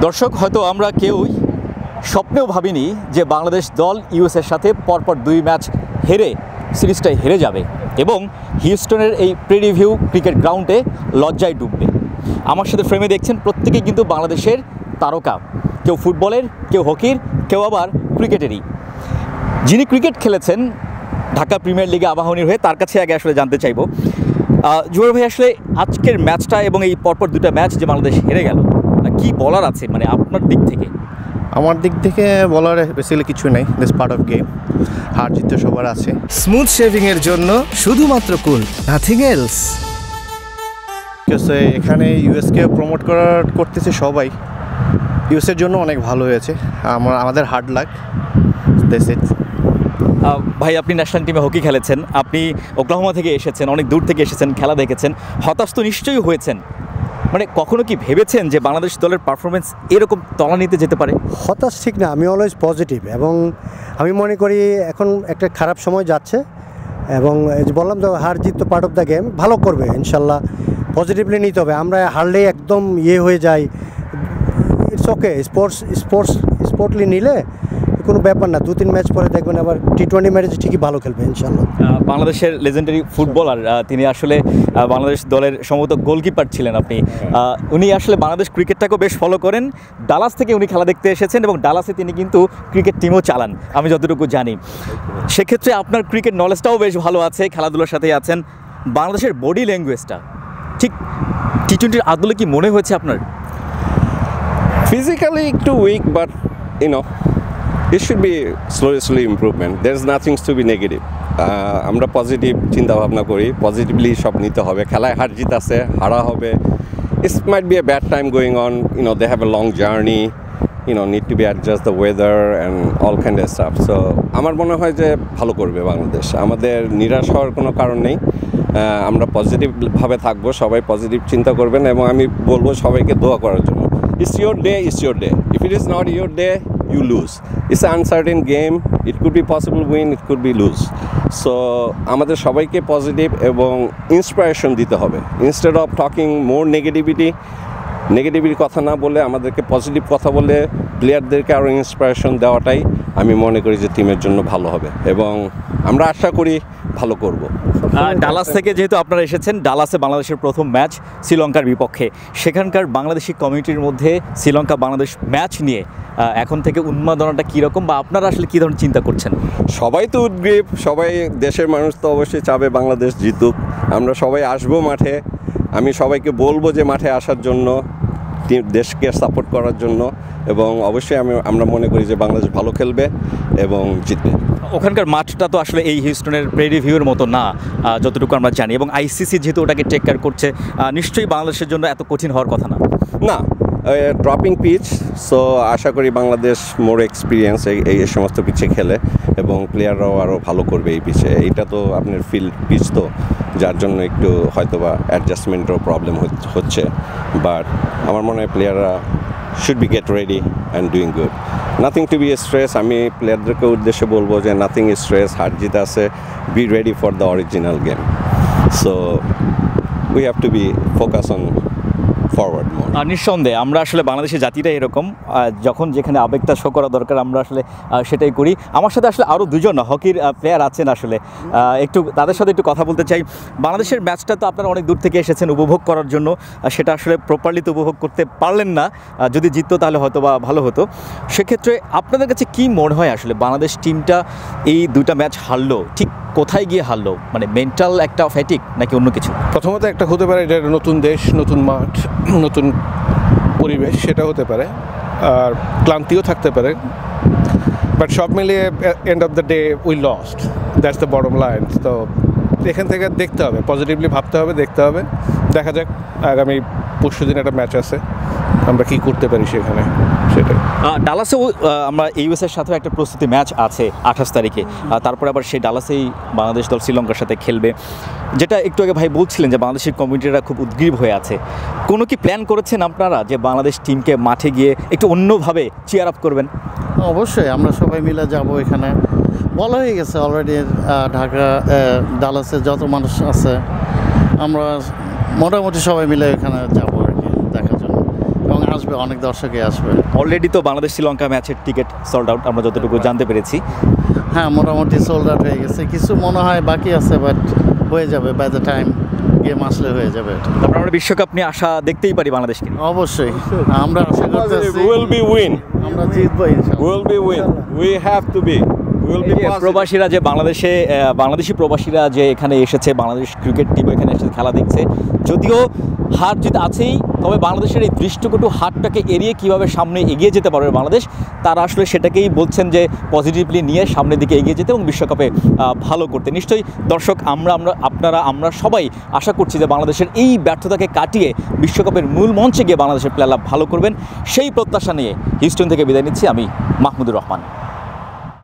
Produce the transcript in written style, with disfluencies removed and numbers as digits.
দর্শক, হয়তো আমরা কেউই স্বপ্নেও ভাবিনি যে বাংলাদেশ দল ইউএসের সাথে পরপর 2 ম্যাচ হেরে সিরিজটাই হেরে যাবে এবং হিউস্টনের এই প্রিভিউ ক্রিকেট গ্রাউন্ডে লজ্জায় ডুববে। আমার সাথে ফ্রেমে দেখছেন প্রত্যেকেই কিন্তু বাংলাদেশের তারকা, কেউ ফুটবলের, কেউ হকির, কেউ আবার ক্রিকেটেরই। যিনি ক্রিকেট খেলেছেন ঢাকা প্রিমিয়ার লিগে আবাহনীর হয়ে, তার কাছে আগে আসলে জানতে চাইব, জুয়েল ভাই আসলে আজকের ম্যাচটা এবং এই পরপর 2টা ম্যাচ যে বাংলাদেশ হেরে গেল, কি বলার আছে মানে আপনার দিক থেকে? আমার দিক থেকে বলার বেসিক্যালি কিছু নেই, দিস পার্ট অফ গেম, হার জিত তো সবার আছে। স্মুথ শেভিং এর জন্য শুধুমাত্র কুল, নাথিং এলস। এখানে ইউএসকে প্রমোট করতেছে সবাই, ইউএসের জন্য অনেক ভালো হয়েছে, আমাদের হার্ড লাক, দ্যাটস ইট। ভাই, আপনি ন্যাশনাল টিমে হকি খেলেছেন, আপনি ওকলাহোমা থেকে এসেছেন, অনেক দূর থেকে এসেছেন, খেলা দেখেছেন, হতাশ তো নিশ্চয়ই হয়েছেন। মানে কখনো কি ভেবেছেন যে বাংলাদেশ দলের পারফরমেন্স এরকম তলানিতে যেতে পারে? হতাশ ঠিক না, আমি অলওয়েজ পজিটিভ, এবং আমি মনে করি এখন একটা খারাপ সময় যাচ্ছে এবং বললাম তো হার জিত তো পার্ট অফ দ্য গেম, ভালো করবে ইনশাল্লাহ, পজিটিভলি নিতে হবে। আমরা হারলেই একদম হয়ে যাই, ইটস ওকে, স্পোর্টলি নিলে কোনো ব্যাপার না, 2-3 ম্যাচ পরে দেখবেন আবার T20 ম্যাচে ঠিকই ভালো খেলবে ইনশাল্লাহ। বাংলাদেশের লেজেন্ডারি ফুটবলার, তিনি আসলে বাংলাদেশ দলের সম্ভবত গোলকিপার ছিলেন আপনি। উনি আসলে বাংলাদেশ ক্রিকেটটাকেও বেশ ফলো করেন, ডালাস থেকে উনি খেলা দেখতে এসেছেন এবং ডালাসে তিনি কিন্তু ক্রিকেট টিমও চালান আমি যতটুকু জানি। সেক্ষেত্রে আপনার ক্রিকেট নলেজটাও বেশ ভালো আছে, খেলাধুলার সাথেই আছেন। বাংলাদেশের বডি ল্যাঙ্গুয়েজটা ঠিক T20-র আদলে কি মনে হয়েছে আপনার? Physically একটু weak, but it should be slowly improvement. There's nothing to be negative. আমরা পজিটিভ চিন্তা ভাবনা করি, পজিটিভলি সব নিতে হবে। খেলায় হার জিত আছে, হারা হবে। It might be a bad time going on. They have a long journey. Need to be adjust the weather and all kind of stuff. So আমার মনে হয় যে ভালো করবে বাংলাদেশ। আমাদের নিরাশ হওয়ার কোনো কারণ নেই। আমরা পজিটিভভাবে থাকবো, সবাই পজিটিভ চিন্তা করবেন এবং আমি বলবো সবাইকে দোয়া করার জন্য। It's your day, it's your day. If it is not your day, you lose. It's an uncertain game. It could be possible win, it could be lose. So আমাদের সবাইকে পজিটিভ এবং ইন্সপিরেশন দিতে হবে। ইনস্টেড অফ টকিং মোর নেগেটিভিটির কথা না বলে আমাদেরকে positive কথা বলে প্লেয়ারদেরকে আরও ইন্সপিরেশন দেওয়াটাই আমি মনে করি যে টিমের জন্য ভালো হবে এবং আমরা আশা করি ভালো করব। ডালাস থেকে যেহেতু আপনারা এসেছেন, ডালাসে বাংলাদেশের প্রথম ম্যাচ শ্রীলঙ্কার বিপক্ষে, সেখানকার বাংলাদেশি কমিউনিটির মধ্যে শ্রীলঙ্কা বাংলাদেশ ম্যাচ নিয়ে এখন থেকে উন্মাদনাটা কীরকম বা আপনারা আসলে কী ধরনের চিন্তা করছেন? সবাই তো উদ্গ্রীব, সবাই দেশের মানুষ তো অবশ্যই চাবে বাংলাদেশ জিতুক। আমরা সবাই আসবো মাঠে, আমি সবাইকে বলবো যে মাঠে আসার জন্য, দেশকে সাপোর্ট করার জন্য, এবং অবশ্যই আমরা মনে করি যে বাংলাদেশ ভালো খেলবে এবং জিতবে। ওখানকার মাঠটা তো আসলে এই হিউস্টনের প্রিভিউর মতো না যতটুকু আমরা জানি, এবং আইসিসি যেহেতু ওটাকে টেক কেয়ার করছে, নিশ্চয়ই বাংলাদেশের জন্য এত কঠিন হওয়ার কথা না। না, ড্রপিং পিচ, সো আশা করি বাংলাদেশ মোর এক্সপিরিয়েন্স এই সমস্ত পিচে খেলে এবং প্লেয়াররাও আরও ভালো করবে এই পিচে। এইটা তো আপনার ফিল্ড পিচ, তো যার জন্য একটু হয়তোবা অ্যাডজাস্টমেন্টেরও প্রবলেম হচ্ছে, বাট আমার মনে হয় প্লেয়াররা should be get ready and doing good, nothing to be stress. আমি প্লেয়ারদেরকে উদ্দেশ্যে বলবো যে নাথিং স্ট্রেস, হার জিত আছে, be ready for the original game. So we have to be focus on forward mode. নিঃসন্দেহে আমরা আসলে বাংলাদেশের জাতিটা এরকম, যখন যেখানে আবেগটা শো করা দরকার আমরা আসলে সেটাই করি। আমার সাথে আসলে আরও 2জন হকির প্লেয়ার আছেন, আসলে একটু তাদের সাথে একটু কথা বলতে চাই। বাংলাদেশের ম্যাচটা তো আপনারা অনেক দূর থেকে এসেছেন উপভোগ করার জন্য, সেটা আসলে প্রপারলি তো উপভোগ করতে পারলেন না, যদি জিততো তাহলে হয়তো বা ভালো হতো। সেক্ষেত্রে আপনাদের কাছে কি মনে হয় আসলে বাংলাদেশ টিমটা এই 2টা ম্যাচ হারলো ঠিক কোথায় গিয়ে হারলো? মানে মেন্টাল একটা ফ্যাটিক নাকি অন্য কিছু? প্রথমত একটা হতে পারে এটা নতুন দেশ, নতুন মাঠ, নতুন পরিবেশ, সেটা হতে পারে, আর ক্লান্তিও থাকতে পারে, বাট সব মিলিয়ে end of the day we lost, that's the bottom line. তো এখান থেকে দেখতে হবে, পজিটিভলি ভাবতে হবে, দেখতে হবে, দেখা যাক আগামী পরশুদিন একটা ম্যাচ আছে, আমরা কি করতে পারি সেখানে, সেটাই। ডালাসেও আমরা ইউএসের সাথেও একটা প্রস্তুতি ম্যাচ আছে 28 তারিখে, তারপরে আবার সেই ডালাসেই বাংলাদেশ দল শ্রীলঙ্কার সাথে খেলবে, যেটা একটু আগে ভাই বলছিলেন যে বাংলাদেশের কমিউনিটিরা খুব উদ্গ্রীব হয়ে আছে। কোনো কি প্ল্যান করেছেন আপনারা যে বাংলাদেশ টিমকে মাঠে গিয়ে একটু অন্যভাবে চিয়ার আপ করবেন? অবশ্যই আমরা সবাই মিলে যাব, এখানে বলা হয়ে গেছে অলরেডি, ঢাকা ডালাসে যত মানুষ আছে আমরা মোটামুটি সবাই মিলে এখানে যাবো আর কি দেখার জন্য, এবং আসবে আসবে, অনেক দর্শকই আসবে। অলরেডি তো বাংলাদেশ শ্রীলঙ্কা ম্যাচের টিকিট সোল্ড আউট আমরা যতটুকু জানতে পেরেছি। হ্যাঁ, মোটামুটি সোল্ড আউট হয়ে গেছে, কিছু মনে হয় বাকি আছে, বাট হয়ে যাবে, বাই দ্য টাইম গেম আসলে হয়ে যাবে এটা। তারপর আমরা বিশ্বকাপ নিয়ে আশা দেখতেই পারি বাংলাদেশকে। অবশ্যই আমরা আশা করতেছি will be win. আমরা জিতবো ইনশাআল্লাহ। Will be win. We have to be. Will be এই যে positive. প্রবাসীরা যে বাংলাদেশি প্রবাসীরা যে এখানে এসেছে, বাংলাদেশ ক্রিকেট টিম এখানে এসে খেলা দেখছে, যদিও হার জিত আছেই, তবে বাংলাদেশের এই দৃষ্টিকটু হারটাকে এড়িয়ে কিভাবে সামনে এগিয়ে যেতে পারবে বাংলাদেশ, তারা আসলে সেটাকেই বলছেন যে পজিটিভলি নিয়ে সামনের দিকে এগিয়ে যেতে এবং বিশ্বকাপে ভালো করতে। নিশ্চয়ই দর্শক, আমরা সবাই আশা করছি যে বাংলাদেশের এই ব্যর্থতাকে কাটিয়ে বিশ্বকাপের মূল মঞ্চে গিয়ে বাংলাদেশের প্লেয়াররা ভালো করবেন। সেই প্রত্যাশা নিয়ে হিউস্টন থেকে বিদায় নিচ্ছি আমি, মাহমুদুর রহমান।